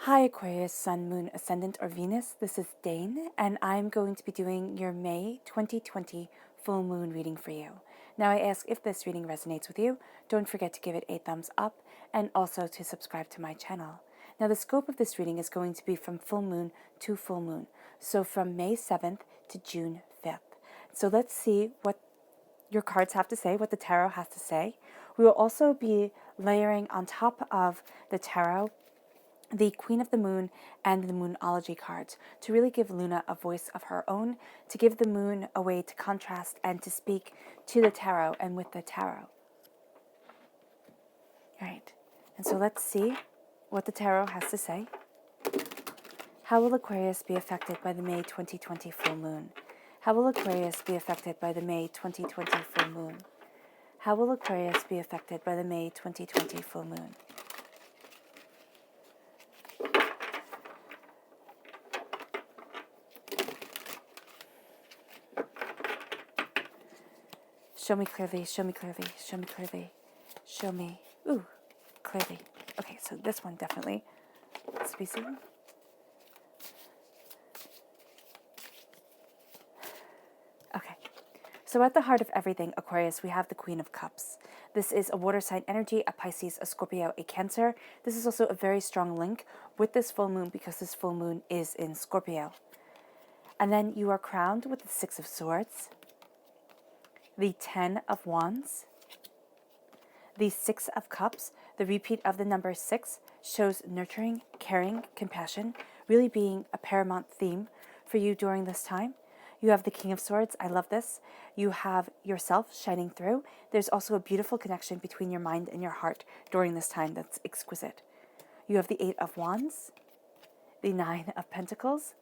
Hi Aquarius, Sun, Moon, Ascendant, or Venus. This is Dane, and I'm going to be doing your May 2020 full moon reading for you. Now, I ask if this reading resonates with you, don't forget to give it a thumbs up and also to subscribe to my channel. Now, the scope of this reading is going to be from full moon to full moon, so from May 7th to June 5th. So let's see what your cards have to say, what the tarot has to say. We will also be layering on top of the tarot the Queen of the Moon and the Moonology cards to really give Luna a voice of her own, to give the moon a way to contrast and to speak to the tarot and with the tarot. All right, and so let's see what the tarot has to say. How will Aquarius be affected by the May 2020 full moon? How will Aquarius be affected by the May 2020 full moon? How will Aquarius be affected by the May 2020 full moon? Show me clearly, show me clearly, show me clearly, show me, clearly. Okay, so this one definitely needs to be seen. Okay, so at the heart of everything, Aquarius, we have the Queen of Cups. This is a water sign energy, a Pisces, a Scorpio, a Cancer. This is also a very strong link with this full moon because this full moon is in Scorpio. And then you are crowned with the Six of Swords, the 10 of Wands, the Six of Cups. The repeat of the number 6 shows nurturing, caring, compassion, really being a paramount theme for you during this time. You have the King of Swords. I love this. You have yourself shining through. There's also a beautiful connection between your mind and your heart during this time that's exquisite. You have the 8 of Wands, the 9 of Pentacles,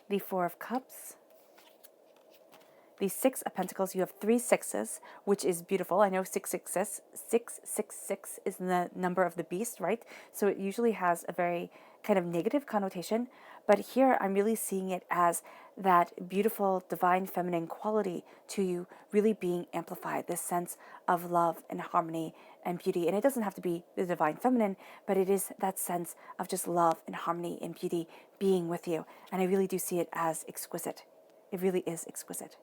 the 4 of Cups, the 6 of Pentacles. You have 3 sixes, which is beautiful. I know 666 is the number of the beast, right? So it usually has a very kind of negative connotation. But here I'm really seeing it as that beautiful divine feminine quality to you really being amplified, this sense of love and harmony and beauty. And it doesn't have to be the divine feminine, but it is that sense of just love and harmony and beauty being with you. And I really do see it as exquisite. It really is exquisite.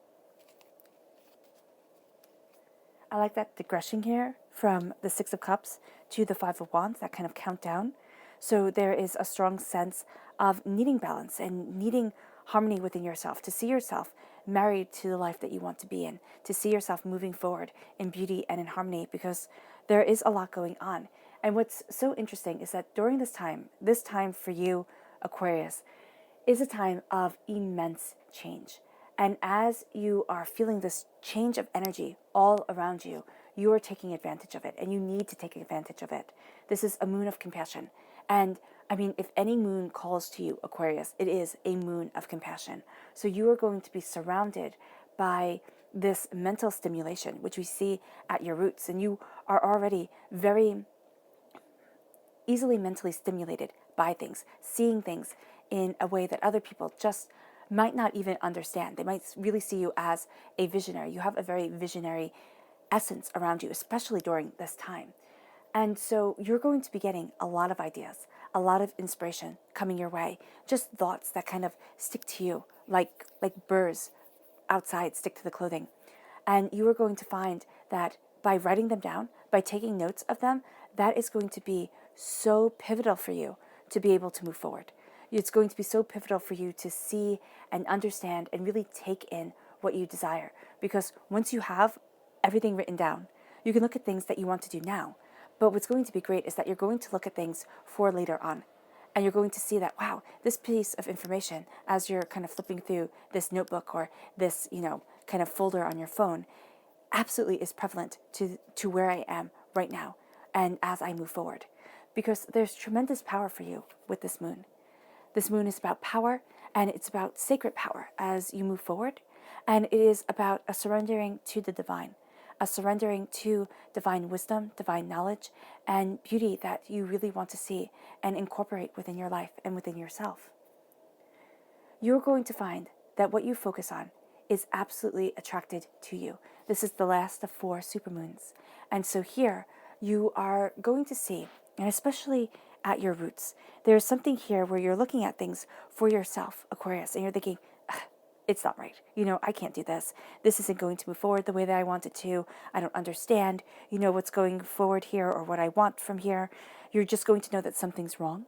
I like that digression here from the 6 of Cups to the 5 of Wands, that kind of countdown. So there is a strong sense of needing balance and needing harmony within yourself, to see yourself married to the life that you want to be in, to see yourself moving forward in beauty and in harmony, because there is a lot going on. And what's so interesting is that during this time for you, Aquarius, is a time of immense change. And as you are feeling this change of energy all around you, you are taking advantage of it, and you need to take advantage of it. This is a moon of compassion. And I mean, if any moon calls to you, Aquarius, it is a moon of compassion. So you are going to be surrounded by this mental stimulation, which we see at your roots, and you are already very easily mentally stimulated by things, seeing things in a way that other people just might not even understand. They might really see you as a visionary. You have a very visionary essence around you, especially during this time. And so you're going to be getting a lot of ideas, a lot of inspiration coming your way, just thoughts that kind of stick to you like burrs outside stick to the clothing. And you are going to find that by writing them down, by taking notes of them, that is going to be so pivotal for you to be able to move forward. It's going to be so pivotal for you to see and understand and really take in what you desire. Because once you have everything written down, you can look at things that you want to do now. But what's going to be great is that you're going to look at things for later on. And you're going to see that, wow, this piece of information, as you're kind of flipping through this notebook or this, kind of folder on your phone, absolutely is prevalent to where I am right now and as I move forward. Because there's tremendous power for you with this moon. This moon is about power, and it's about sacred power as you move forward. And it is about a surrendering to the divine, a surrendering to divine wisdom, divine knowledge, and beauty that you really want to see and incorporate within your life and within yourself. You're going to find that what you focus on is absolutely attracted to you. This is the last of 4 supermoons. And so here you are going to see, and especially at your roots. There's something here where you're looking at things for yourself, Aquarius, and you're thinking, it's not right. I can't do this. This isn't going to move forward the way that I want it to. I don't understand, what's going forward here or what I want from here. You're just going to know that something's wrong,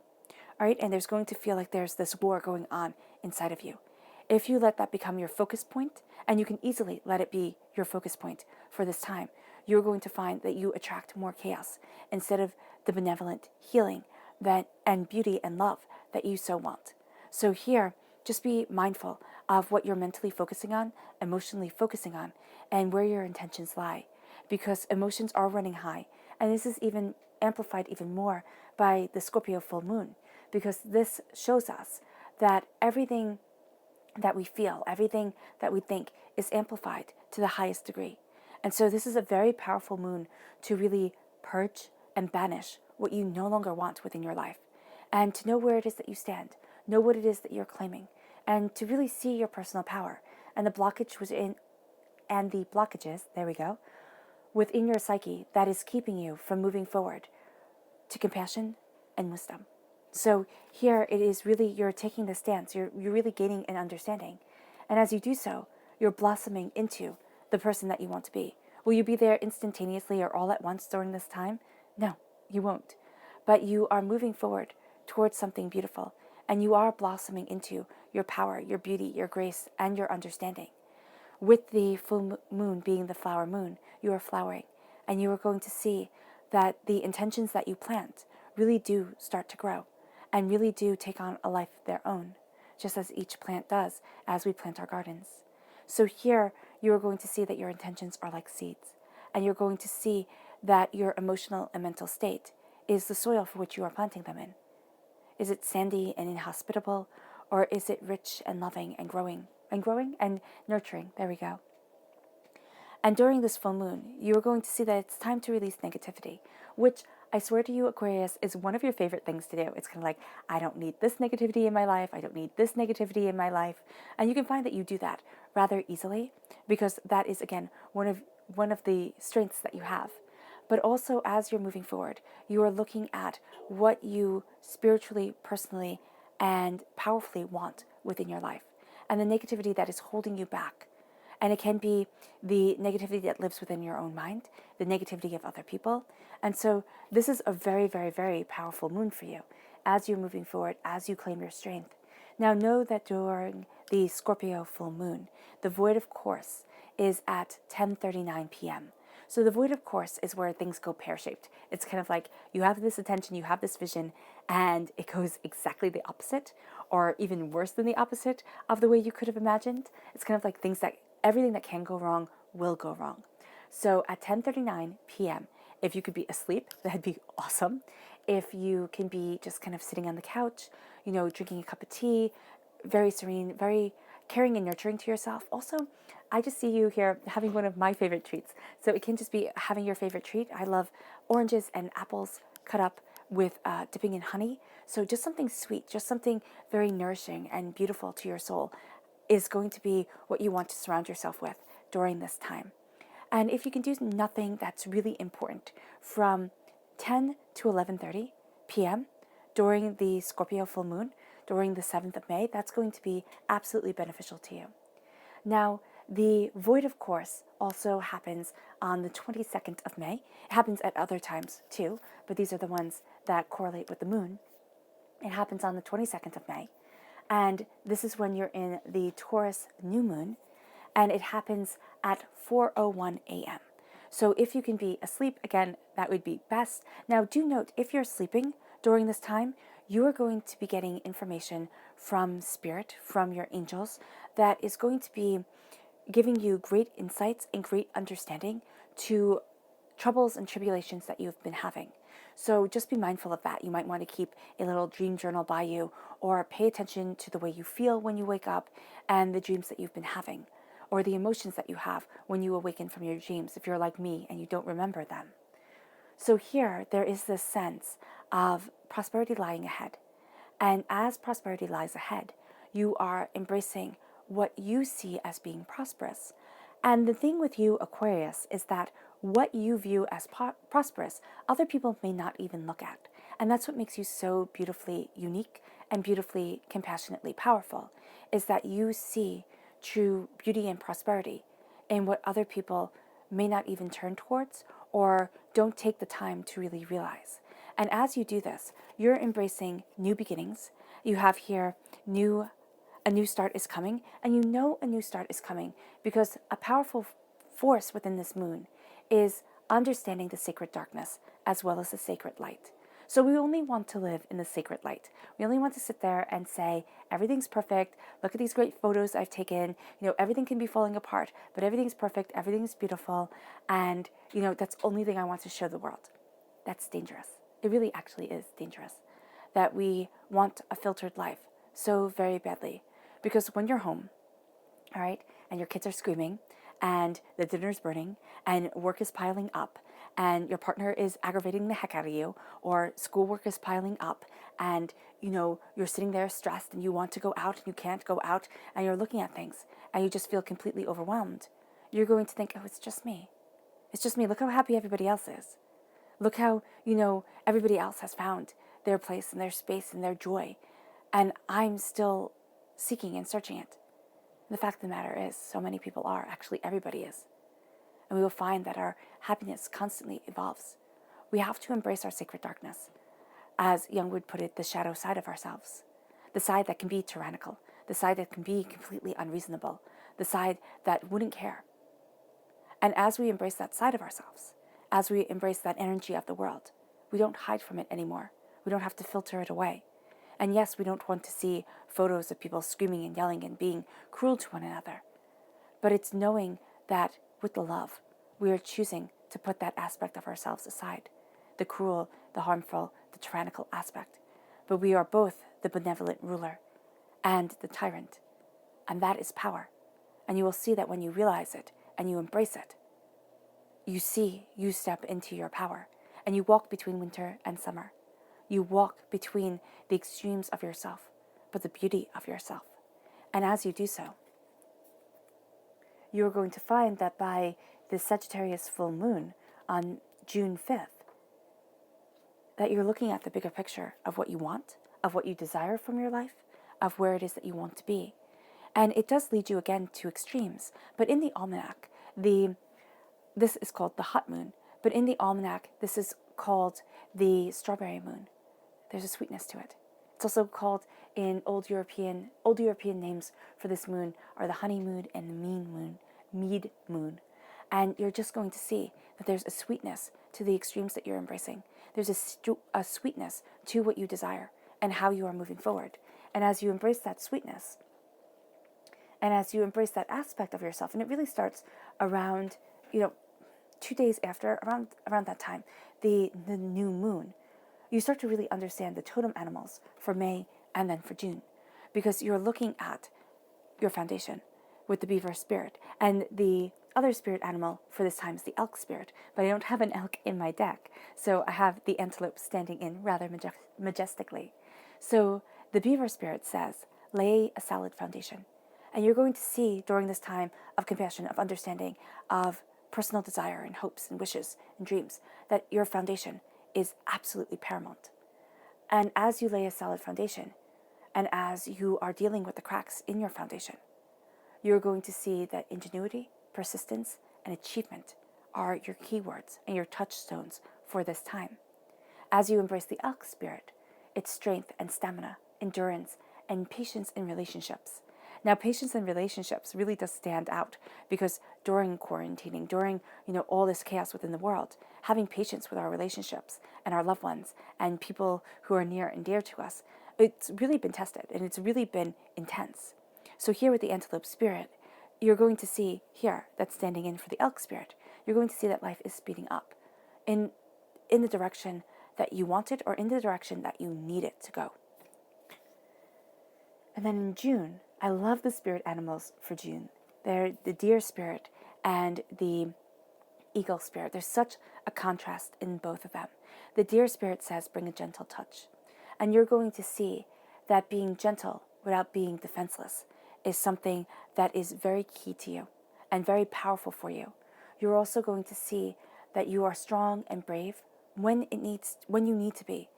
all right? And there's going to feel like there's this war going on inside of you. If you let that become your focus point, and you can easily let it be your focus point for this time, you're going to find that you attract more chaos instead of the benevolent healing and beauty and love that you so want. So here, just be mindful of what you're mentally focusing on, emotionally focusing on, and where your intentions lie, because emotions are running high. And this is even amplified even more by the Scorpio full moon, because this shows us that everything that we feel, everything that we think is amplified to the highest degree. And so this is a very powerful moon to really purge and banish what you no longer want within your life, and to know where it is that you stand, know what it is that you're claiming, and to really see your personal power and the blockages, there we go, within your psyche that is keeping you from moving forward to compassion and wisdom. So here it is really, you're taking the stance, you're really gaining an understanding. And as you do so, you're blossoming into the person that you want to be. Will you be there instantaneously or all at once during this time? No, you won't. But you are moving forward towards something beautiful, and you are blossoming into your power, your beauty, your grace, and your understanding. With the full moon being the flower moon, you are flowering, and you are going to see that the intentions that you plant really do start to grow and really do take on a life of their own, just as each plant does as we plant our gardens. So here, you are going to see that your intentions are like seeds, and you're going to see that your emotional and mental state is the soil for which you are planting them in. Is it sandy and inhospitable, or is it rich and loving and growing and nurturing? There we go. And during this full moon, you are going to see that it's time to release negativity, which I swear to you, Aquarius, is one of your favorite things to do. It's kind of like, I don't need this negativity in my life. I don't need this negativity in my life. And you can find that you do that rather easily, because that is, again, one of the strengths that you have. But also, as you're moving forward, you are looking at what you spiritually, personally, and powerfully want within your life, and the negativity that is holding you back. And it can be the negativity that lives within your own mind, the negativity of other people. And so this is a very, very, very powerful moon for you as you're moving forward, as you claim your strength. Now know that during the Scorpio full moon, the void of course is at 10:39 p.m. So the void of course is where things go pear-shaped. It's kind of like you have this attention, you have this vision, and it goes exactly the opposite, or even worse than the opposite of the way you could have imagined. It's kind of like everything that can go wrong will go wrong. So at 10:39 p.m., if you could be asleep, that'd be awesome. If you can be just kind of sitting on the couch, drinking a cup of tea, very serene, very caring and nurturing to yourself. Also, I just see you here having one of my favorite treats. So it can just be having your favorite treat. I love oranges and apples cut up with dipping in honey. So just something sweet, just something very nourishing and beautiful to your soul is going to be what you want to surround yourself with during this time. And if you can do nothing that's really important from 10 to 11:30 p.m. during the Scorpio full moon, during the 7th of May, that's going to be absolutely beneficial to you. Now, the void, of course, also happens on the 22nd of May. It happens at other times too, but these are the ones that correlate with the moon. It happens on the 22nd of May. And this is when you're in the Taurus new moon, and it happens at 4:01 a.m. So if you can be asleep, again, that would be best. Now, do note, if you're sleeping during this time, you are going to be getting information from Spirit, from your angels, that is going to be giving you great insights and great understanding to troubles and tribulations that you've been having. So just be mindful of that. You might want to keep a little dream journal by you, or pay attention to the way you feel when you wake up and the dreams that you've been having, or the emotions that you have when you awaken from your dreams, if you're like me and you don't remember them. So here, there is this sense of prosperity lying ahead. And as prosperity lies ahead, you are embracing what you see as being prosperous. And the thing with you, Aquarius, is that what you view as prosperous, other people may not even look at. And that's what makes you so beautifully unique and beautifully compassionately powerful, is that you see true beauty and prosperity in what other people may not even turn towards or don't take the time to really realize. And as you do this, you're embracing new beginnings. You have here a new start is coming, and you know a new start is coming because a powerful force within this moon is understanding the sacred darkness as well as the sacred light. So we only want to live in the sacred light. We only want to sit there and say, everything's perfect. Look at these great photos I've taken. Everything can be falling apart, but everything's perfect. Everything's beautiful. And, that's the only thing I want to show the world. That's dangerous. It really actually is dangerous that we want a filtered life so very badly. Because when you're home, all right, and your kids are screaming, and the dinner's burning, and work is piling up, and your partner is aggravating the heck out of you, or schoolwork is piling up, and you're sitting there stressed and you want to go out and you can't go out, and you're looking at things and you just feel completely overwhelmed, you're going to think, oh, it's just me. It's just me. Look how happy everybody else is. Look how, everybody else has found their place and their space and their joy, and I'm still seeking and searching it. The fact of the matter is, so many people are. Actually, everybody is. And we will find that our happiness constantly evolves. We have to embrace our sacred darkness. As Jung would put it, the shadow side of ourselves. The side that can be tyrannical. The side that can be completely unreasonable. The side that wouldn't care. And as we embrace that side of ourselves, as we embrace that energy of the world, we don't hide from it anymore. We don't have to filter it away. And yes, we don't want to see photos of people screaming and yelling and being cruel to one another. But it's knowing that with the love, we are choosing to put that aspect of ourselves aside. The cruel, the harmful, the tyrannical aspect. But we are both the benevolent ruler and the tyrant. And that is power. And you will see that when you realize it and you embrace it, you step into your power. And you walk between winter and summer. You walk between the extremes of yourself, but the beauty of yourself. And as you do so, you're going to find that by the Sagittarius full moon on June 5th, that you're looking at the bigger picture of what you want, of what you desire from your life, of where it is that you want to be. And it does lead you again to extremes. But in the almanac, this is called the hot moon. But in the almanac, this is called the strawberry moon. There's a sweetness to it. It's also called in old European names for this moon are the honey moon and the mead moon. And you're just going to see that there's a sweetness to the extremes that you're embracing. There's a sweetness to what you desire and how you are moving forward. And as you embrace that sweetness, and as you embrace that aspect of yourself, and it really starts around, 2 days after, around that time, the new moon, you start to really understand the totem animals for May and then for June, because you're looking at your foundation with the beaver spirit, and the other spirit animal for this time is the elk spirit, but I don't have an elk in my deck, so I have the antelope standing in rather majestically. So the beaver spirit says, lay a solid foundation, and you're going to see during this time of compassion, of understanding, of personal desire and hopes and wishes and dreams, that your foundation is absolutely paramount. And as you lay a solid foundation, and as you are dealing with the cracks in your foundation, you're going to see that ingenuity, persistence, and achievement are your keywords and your touchstones for this time. As you embrace the elk spirit, it's strength and stamina, endurance, and patience in relationships. Now, patience in relationships really does stand out because during quarantining, during all this chaos within the world, having patience with our relationships and our loved ones and people who are near and dear to us, it's really been tested and it's really been intense. So here with the antelope spirit, you're going to see here that's standing in for the elk spirit, you're going to see that life is speeding up in the direction that you want it or in the direction that you need it to go. And then in June, I love the spirit animals for June. They're the deer spirit and the eagle spirit. There's such a contrast in both of them. The deer spirit says, bring a gentle touch. And you're going to see that being gentle without being defenseless is something that is very key to you and very powerful for you. You're also going to see that you are strong and brave when you need to be.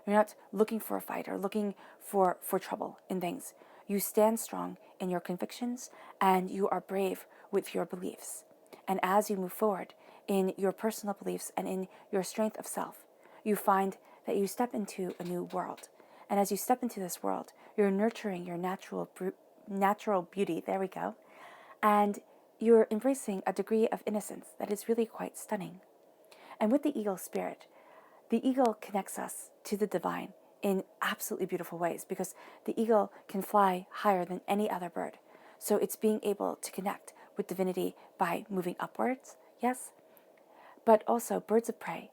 You're not looking for a fight or looking for trouble in things. You stand strong in your convictions and you are brave with your beliefs. And as you move forward in your personal beliefs and in your strength of self, you find that you step into a new world. And as you step into this world, you're nurturing your natural beauty, there we go, and you're embracing a degree of innocence that is really quite stunning. And with the eagle spirit, the eagle connects us to the divine in absolutely beautiful ways because the eagle can fly higher than any other bird. So it's being able to connect with divinity by moving upwards, yes, but also birds of prey.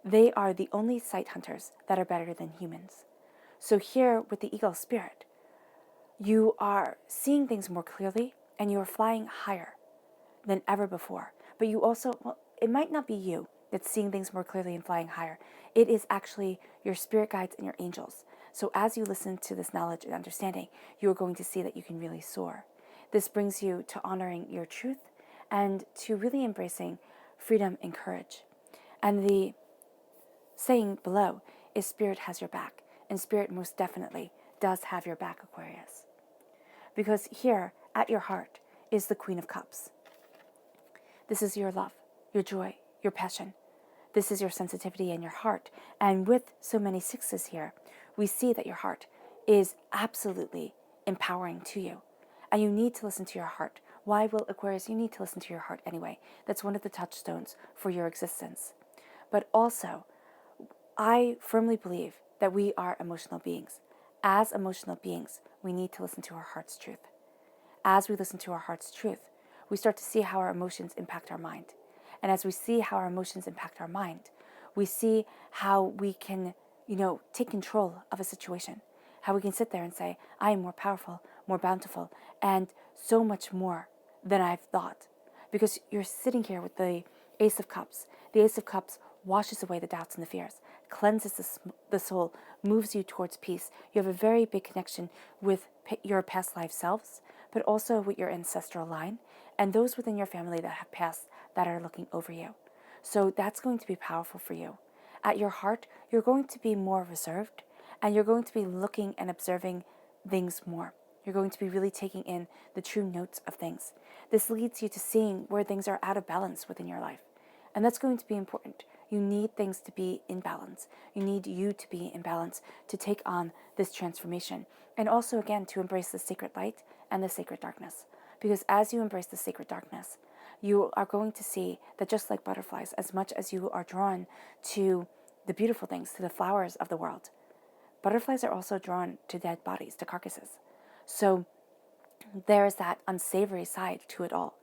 They are the only sight hunters that are better than humans. So here with the eagle spirit, you are seeing things more clearly and you are flying higher than ever before. But you also, well, it might not be you that's seeing things more clearly and flying higher. It is actually your spirit guides and your angels. So as you listen to this knowledge and understanding, you are going to see that you can really soar. This brings you to honoring your truth and to really embracing freedom and courage. And the saying below is spirit has your back, and spirit most definitely does have your back, Aquarius. Because here at your heart is the Queen of Cups. This is your love, your joy, your passion. This is your sensitivity and your heart. And with so many sixes here, we see that your heart is absolutely empowering to you. And you need to listen to your heart. Why will Aquarius? You need to listen to your heart anyway. That's one of the touchstones for your existence. But also, I firmly believe that we are emotional beings. As emotional beings, we need to listen to our heart's truth. As we listen to our heart's truth, we start to see how our emotions impact our mind. And as we see how our emotions impact our mind, we see how we can, take control of a situation. How we can sit there and say, I am more powerful, more bountiful, and so much more than I've thought. Because you're sitting here with the Ace of Cups. The Ace of Cups washes away the doubts and the fears, cleanses the soul, moves you towards peace. You have a very big connection with your past life selves, but also with your ancestral line and those within your family that have passed that are looking over you. So that's going to be powerful for you. At your heart, you're going to be more reserved and you're going to be looking and observing things more. You're going to be really taking in the true notes of things. This leads you to seeing where things are out of balance within your life. And that's going to be important. You need things to be in balance. You need you to be in balance to take on this transformation. And also, again, to embrace the sacred light and the sacred darkness. Because as you embrace the sacred darkness, you are going to see that just like butterflies, as much as you are drawn to the beautiful things, to the flowers of the world, butterflies are also drawn to dead bodies, to carcasses. So there is that unsavory side to it all.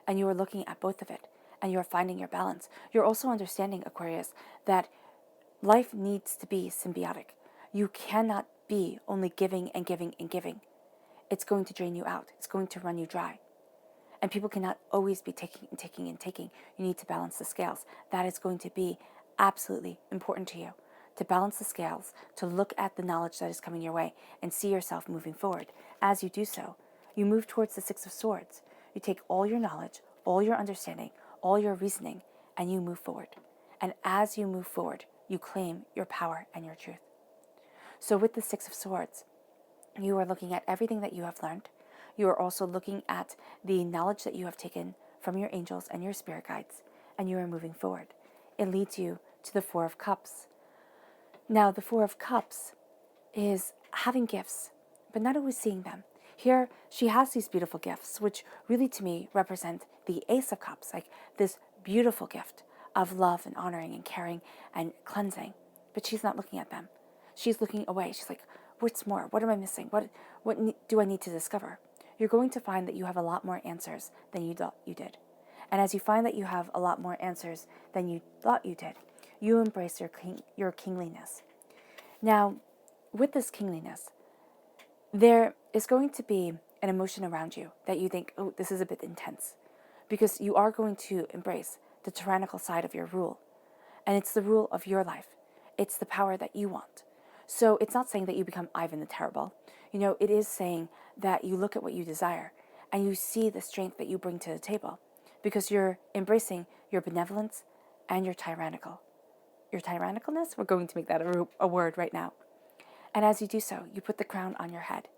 And you are looking at both of it. And you're finding your balance. You're also understanding, Aquarius, that life needs to be symbiotic. You cannot be only giving and giving and giving. It's going to drain you out. It's going to run you dry. And people cannot always be taking and taking and taking. You need to balance the scales. That is going to be absolutely important to you. To balance the scales, to look at the knowledge that is coming your way and see yourself moving forward. As you do so, you move towards the Six of Swords. You take all your knowledge, all your understanding, all your reasoning, and you move forward. And as you move forward, you claim your power and your truth. So with the Six of Swords, you are looking at everything that you have learned. You are also looking at the knowledge that you have taken from your angels and your spirit guides, and you are moving forward. It leads you to the Four of Cups. Now, the Four of Cups is having gifts, but not always seeing them. Here, she has these beautiful gifts, which really to me represent the Ace of Cups, like this beautiful gift of love and honoring and caring and cleansing. But she's not looking at them. She's looking away. She's like, what's more? What am I missing? What do I need to discover? You're going to find that you have a lot more answers than you thought you did. And as you find that you have a lot more answers than you thought you did, you embrace your kingliness. Now, with this kingliness, there is going to be an emotion around you that you think, oh, this is a bit intense, because you are going to embrace the tyrannical side of your rule. And it's the rule of your life. It's the power that you want. So it's not saying that you become Ivan the Terrible. It is saying that you look at what you desire and you see the strength that you bring to the table because you're embracing your benevolence and your tyrannical. your tyrannicalness, we're going to make that a word right now. And as you do so, you put the crown on your head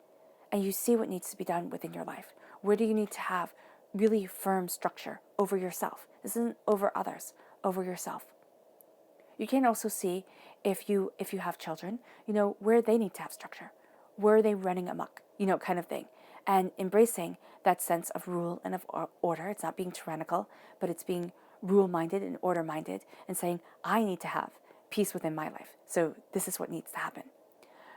and you see what needs to be done within your life. Where do you need to have really firm structure over yourself? This isn't over others, over yourself. You can also see if you have children, where they need to have structure. Where are they running amok, kind of thing. And embracing that sense of rule and of order. It's not being tyrannical, but it's being rule-minded and order-minded and saying, I need to have peace within my life. So this is what needs to happen.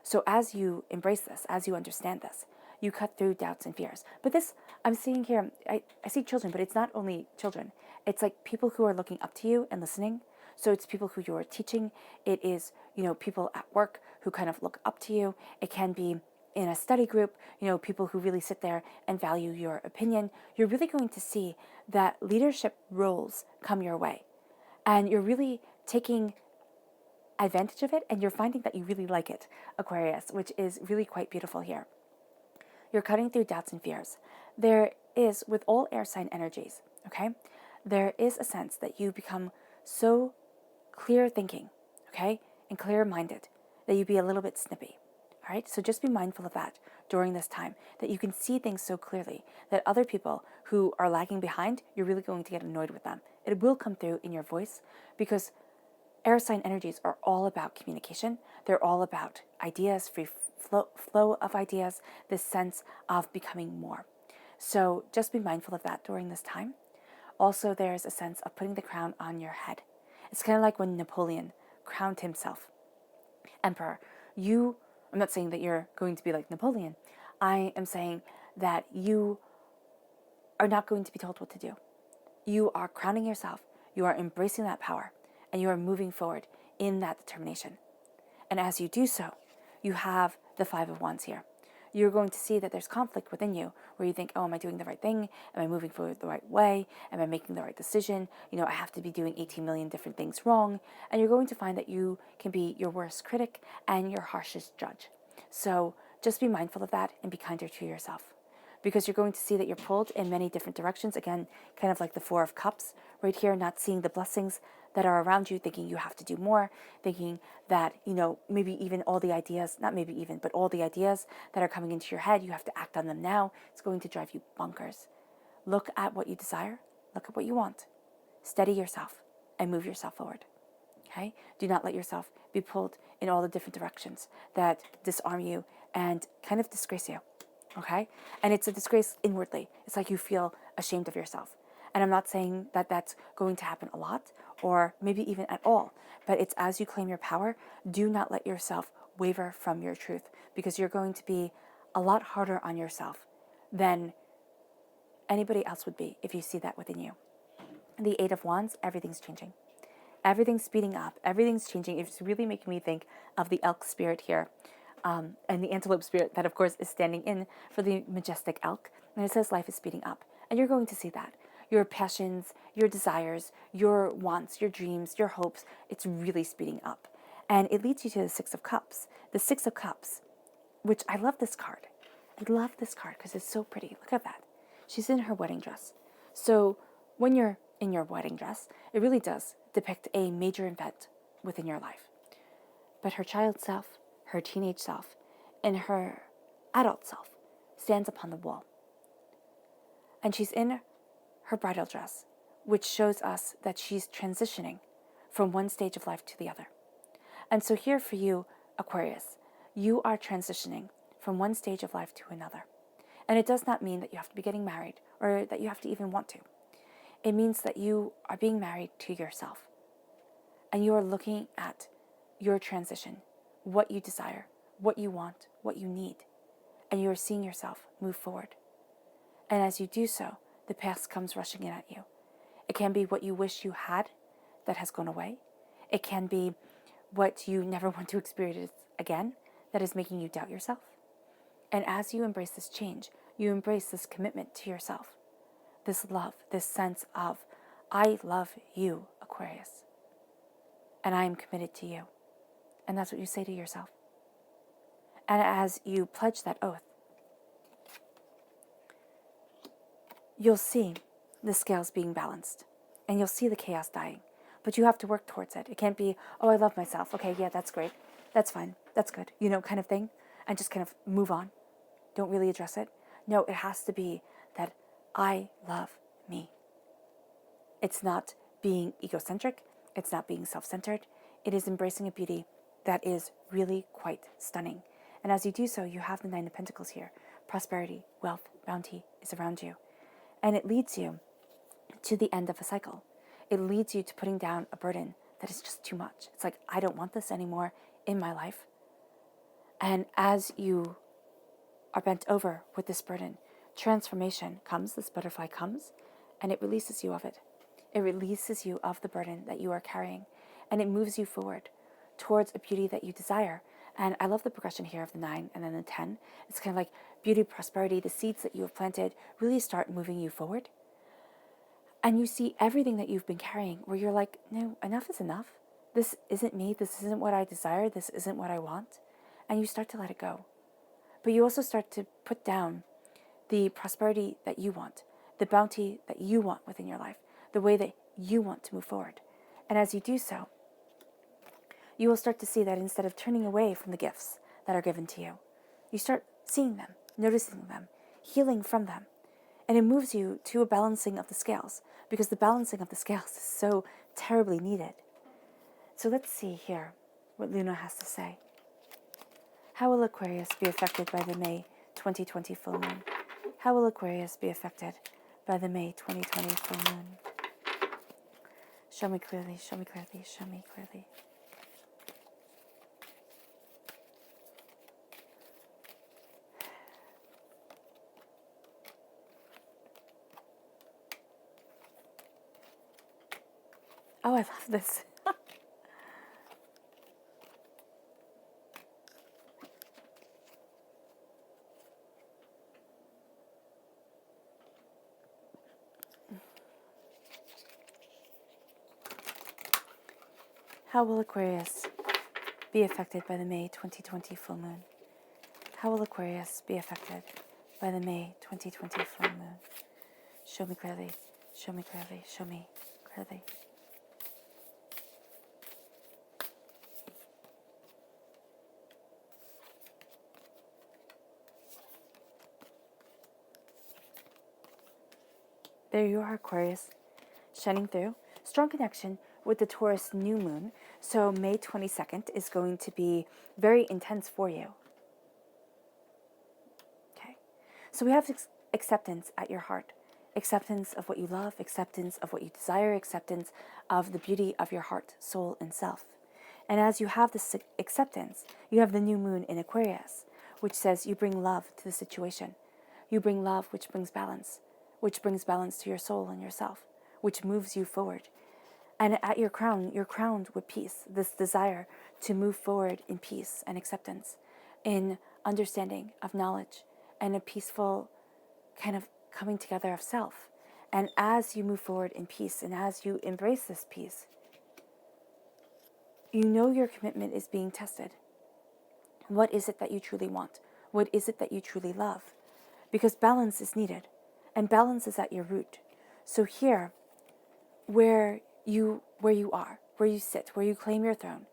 So as you embrace this, as you understand this, you cut through doubts and fears. But this, I'm seeing here, I see children, but it's not only children. It's like people who are looking up to you and listening. So it's people who you're teaching. It is, people at work who kind of look up to you. It can be in a study group, people who really sit there and value your opinion. You're really going to see that leadership roles come your way. And you're really taking advantage of it, and you're finding that you really like it, Aquarius, which is really quite beautiful here. You're cutting through doubts and fears. There is, with all air sign energies, okay, there is a sense that you become so clear thinking, okay, and clear-minded that you be a little bit snippy, all right? So just be mindful of that during this time, that you can see things so clearly that other people who are lagging behind, you're really going to get annoyed with them. It will come through in your voice because air sign energies are all about communication. They're all about ideas, free flow of ideas, this sense of becoming more. So just be mindful of that during this time. Also, there's a sense of putting the crown on your head. It's kind of like when Napoleon crowned himself emperor. I'm not saying that you're going to be like Napoleon. I am saying that you are not going to be told what to do. You are crowning yourself. You are embracing that power. And you are moving forward in that determination. And as you do so, you have the Five of Wands here. You're going to see that there's conflict within you where you think, oh, am I doing the right thing? Am I moving forward the right way? Am I making the right decision? I have to be doing 18 million different things wrong. And you're going to find that you can be your worst critic and your harshest judge. So just be mindful of that and be kinder to yourself, because you're going to see that you're pulled in many different directions. Again, kind of like the Four of Cups right here, not seeing the blessings that are around you, thinking you have to do more, thinking that, maybe even all the ideas, not maybe even, but all the ideas that are coming into your head, you have to act on them now. It's going to drive you bonkers. Look at what you desire. Look at what you want. Steady yourself and move yourself forward. Okay? Do not let yourself be pulled in all the different directions that disarm you and kind of disgrace you. Okay? And it's a disgrace inwardly. It's like you feel ashamed of yourself. And I'm not saying that that's going to happen a lot or maybe even at all, but it's as you claim your power, do not let yourself waver from your truth, because you're going to be a lot harder on yourself than anybody else would be if you see that within you. The Eight of Wands, everything's changing. Everything's speeding up. Everything's changing. It's really making me think of the elk spirit here. And the antelope spirit that, of course, is standing in for the majestic elk. And it says life is speeding up. And you're going to see that. Your passions, your desires, your wants, your dreams, your hopes, it's really speeding up. And it leads you to the Six of Cups. The Six of Cups, which I love this card. I love this card because it's so pretty. Look at that. She's in her wedding dress. So when you're in your wedding dress, it really does depict a major event within your life. But her child self, her teenage self, and her adult self stands upon the wall. And she's in her bridal dress, which shows us that she's transitioning from one stage of life to the other. And so here for you, Aquarius, you are transitioning from one stage of life to another. And it does not mean that you have to be getting married or that you have to even want to. It means that you are being married to yourself. And you are looking at your transition, what you desire, what you want, what you need. And you are seeing yourself move forward. And as you do so, the past comes rushing in at you. It can be what you wish you had that has gone away. It can be what you never want to experience again that is making you doubt yourself. And as you embrace this change, you embrace this commitment to yourself, this love, this sense of, I love you, Aquarius, and I am committed to you. And that's what you say to yourself. And as you pledge that oath, you'll see the scales being balanced, and you'll see the chaos dying. but you have to work towards it. It can't be, oh, I love myself. Okay, yeah, that's great. That's fine. That's good. Kind of thing. And just kind of move on. Don't really address it. No, it has to be that I love me. It's not being egocentric. It's not being self-centered. It is embracing a beauty that is really quite stunning. And as you do so, you have the Nine of Pentacles here. Prosperity, wealth, bounty is around you. And it leads you to the end of a cycle. It leads you to putting down a burden that is just too much. It's like, I don't want this anymore in my life. And as you are bent over with this burden, transformation comes, this butterfly comes, and it releases you of it. It releases you of the burden that you are carrying, and it moves you forward towards a beauty that you desire. And I love the progression here of the 9 and then the 10. It's kind of like beauty, prosperity, the seeds that you have planted really start moving you forward. And you see everything that you've been carrying where you're like, no, enough is enough. This isn't me. This isn't what I desire. This isn't what I want. And you start to let it go. But you also start to put down the prosperity that you want, the bounty that you want within your life, the way that you want to move forward. And as you do so, you will start to see that instead of turning away from the gifts that are given to you, you start seeing them, noticing them, healing from them. And it moves you to a balancing of the scales, because the balancing of the scales is so terribly needed. So let's see here what Luna has to say. How will Aquarius be affected by the May 2020 full moon? How will Aquarius be affected by the May 2020 full moon? Show me clearly, show me clearly, show me clearly. Oh, I love this. How will Aquarius be affected by the May 2020 full moon? How will Aquarius be affected by the May 2020 full moon? Show me clearly, show me clearly, show me clearly. There you are, Aquarius, shining through. Strong connection with the Taurus new moon. So May 22nd is going to be very intense for you. Okay. So we have acceptance at your heart. Acceptance of what you love, acceptance of what you desire, acceptance of the beauty of your heart, soul, and self. And as you have this acceptance, you have the new moon in Aquarius, which says you bring love to the situation. You bring love, which brings balance to your soul and yourself, which moves you forward. And at your crown, you're crowned with peace, this desire to move forward in peace and acceptance, in understanding of knowledge, and a peaceful kind of coming together of self. And as you move forward in peace, and as you embrace this peace, you know your commitment is being tested. What is it that you truly want? What is it that you truly love? Because balance is needed, and balance is at your root. So here, where you are, where you sit, where you claim your throne,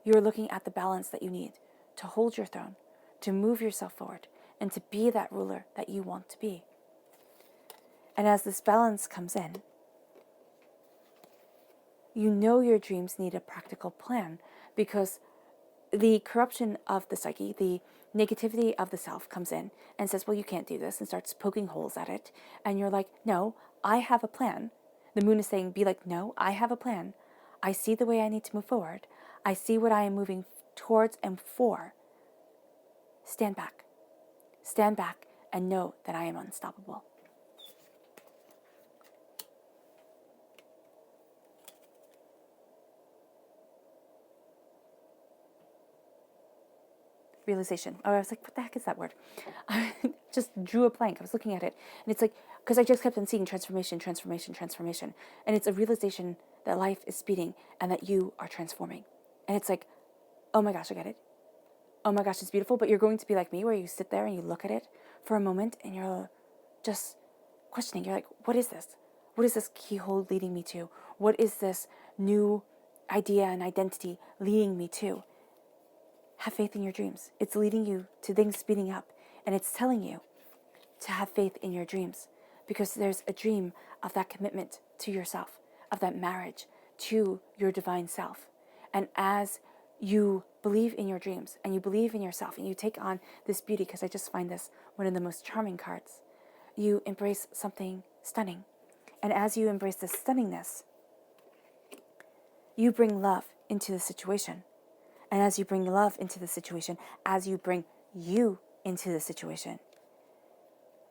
you're looking at the balance that you need to hold your throne, to move yourself forward, and to be that ruler that you want to be. And as this balance comes in, you know your dreams need a practical plan, because the corruption of the psyche, the negativity of the self comes in and says, well, you can't do this, and starts poking holes at it. And you're like, no, I have a plan. The moon is saying, be like, no, I have a plan. I see the way I need to move forward. I see what I am moving towards and for. Stand back. Stand back and know that I am unstoppable. Realization. Oh, I was like, what the heck is that word? I just drew a blank. I was looking at it. And it's like, because I just kept on seeing transformation, transformation, transformation. And it's a realization that life is speeding and that you are transforming. And it's like, oh my gosh, I get it. Oh my gosh, it's beautiful. But you're going to be like me, where you sit there and you look at it for a moment and you're just questioning. You're like, what is this? What is this keyhole leading me to? What is this new idea and identity leading me to. Have faith in your dreams. It's leading you to things speeding up, and it's telling you to have faith in your dreams, because there's a dream of that commitment to yourself, of that marriage to your divine self. And as you believe in your dreams and you believe in yourself and you take on this beauty, because I just find this one of the most charming cards, you embrace something stunning. And as you embrace this stunningness, you bring love into the situation. And as you bring love into the situation, as you bring you into the situation,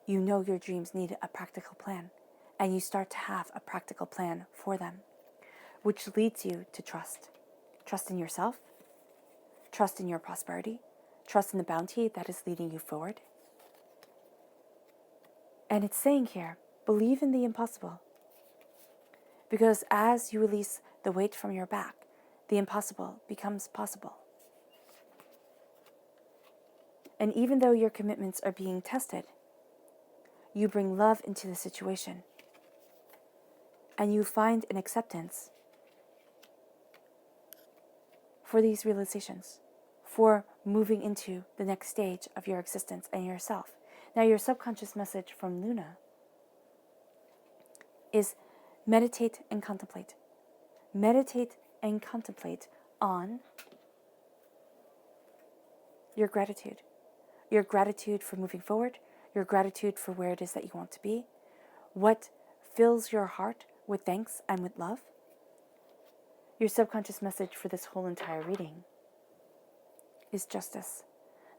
you know your dreams need a practical plan. And you start to have a practical plan for them, which leads you to trust. Trust in yourself, trust in your prosperity, trust in the bounty that is leading you forward. And it's saying here, believe in the impossible. Because as you release the weight from your back, the impossible becomes possible. And even though your commitments are being tested, you bring love into the situation. And you find an acceptance for these realizations, for moving into the next stage of your existence and yourself. Now, your subconscious message from Luna is meditate and contemplate. Meditate and contemplate on your gratitude. Your gratitude for moving forward, your gratitude for where it is that you want to be, what fills your heart with thanks and with love. Your subconscious message for this whole entire reading is justice.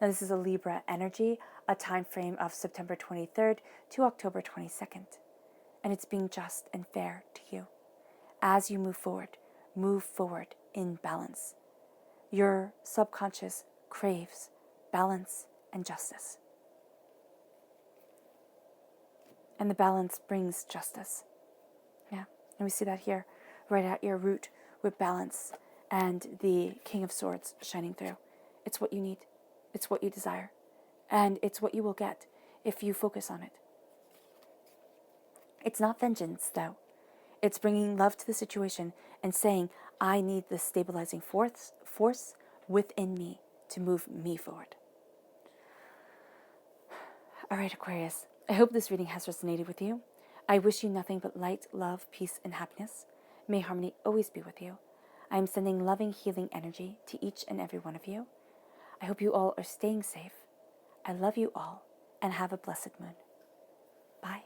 Now, this is a Libra energy, a time frame of September 23rd to October 22nd. And it's being just and fair to you. As you move forward in balance. Your subconscious craves balance and justice. And the balance brings justice. Yeah, and we see that here, right at your root with balance and the King of Swords shining through. It's what you need. It's what you desire. And it's what you will get if you focus on it. It's not vengeance, though. It's bringing love to the situation and saying, I need this stabilizing force within me to move me forward. All right, Aquarius, I hope this reading has resonated with you. I wish you nothing but light, love, peace, and happiness. May harmony always be with you. I am sending loving, healing energy to each and every one of you. I hope you all are staying safe. I love you all, and have a blessed moon. Bye.